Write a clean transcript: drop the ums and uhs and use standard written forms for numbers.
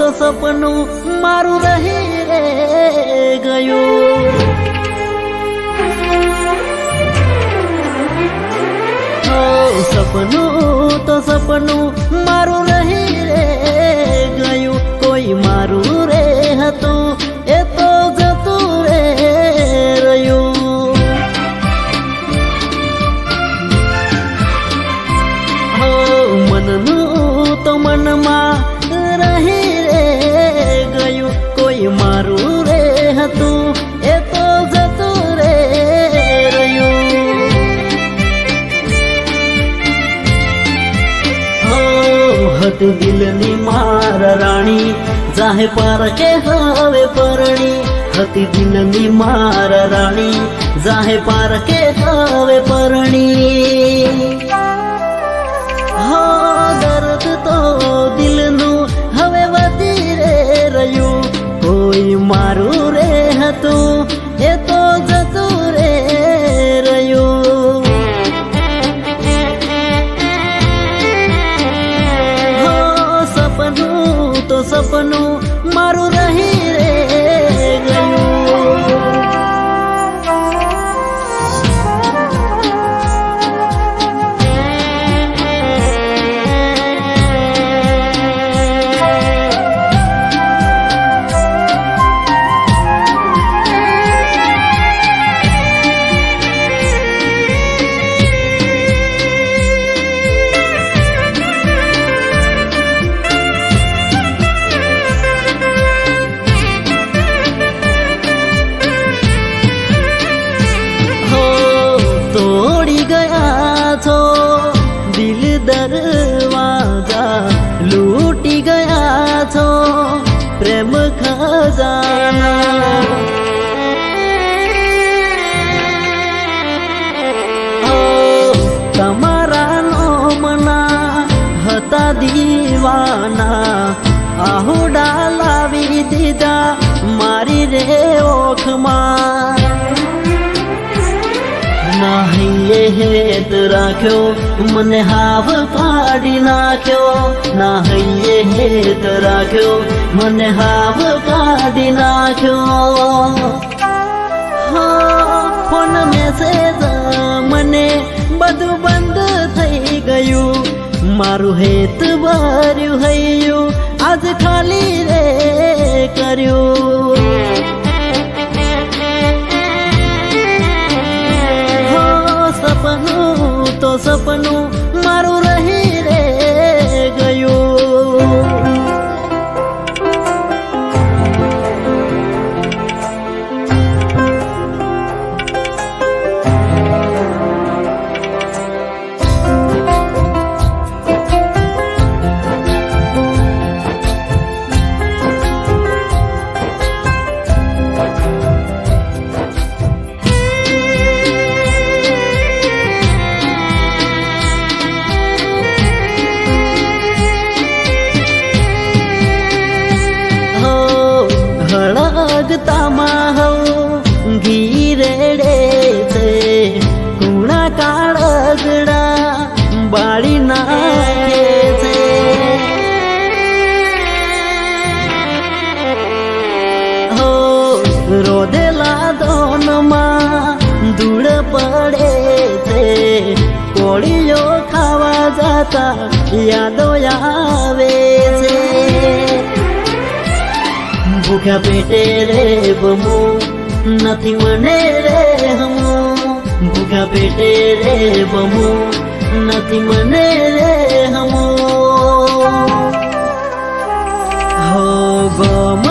તો સપનું મારું રહી રે ગયું. સપનું તો સપનું મારું રહી રે ગયું. કોઈ મારું રે હતું એ તો જતું રે રહ્યું. મનનું તો મનમાં રહી રે ગયું. કોઈ મારું રે હતું એ તો જતું રે રહ્યું. હતી દિલની મારા રાણી જાહે પારકે હવે પરણી. હતી દિલની મારા રાણી જાહે પારકે હવે પરણી. દર્દ તો દિલનું હવે વધી રે રહ્યું. કોઈ મારું રે હતું એ તો જતું રે રહ્યું. સપનું તો સપનું મારું રહી રે ગયું. તોડી ગયા છો દિલ દરવાજા, લૂટી ગયા છો પ્રેમ ખજાના. તમારા નોમના હતા દીવાના, આહુડા લાવી દીધા મારી રે ઓખમાં. નાહીએ હેત રાખ્યો મને હાવ કાઢી નાખ્યો. નાહીએ હેત રાખ્યો મને હાવ કાઢી નાખ્યો. ફોન મેસેજ મને બધું બંધ થઈ ગયું. મારું હેત ભર્યું હૈયું આજ ખાલી રે કર્યું. સપનું તો સપનું મારું રહી રે ગયું. હળગતામાં હવ ઘી રેડે છે, કુણા કાળગડા બાળી નાખે છે. રોધેલા દોનમાં ધૂળ પડે છે. કોળીઓ ખાવા જતા યાદો આવે છે. ભૂખ્યા પેટે રે બમું નથી મને રે હમું. ભૂખ્યા પેટે રે બમું નથી મને રે હમું. હો ગમ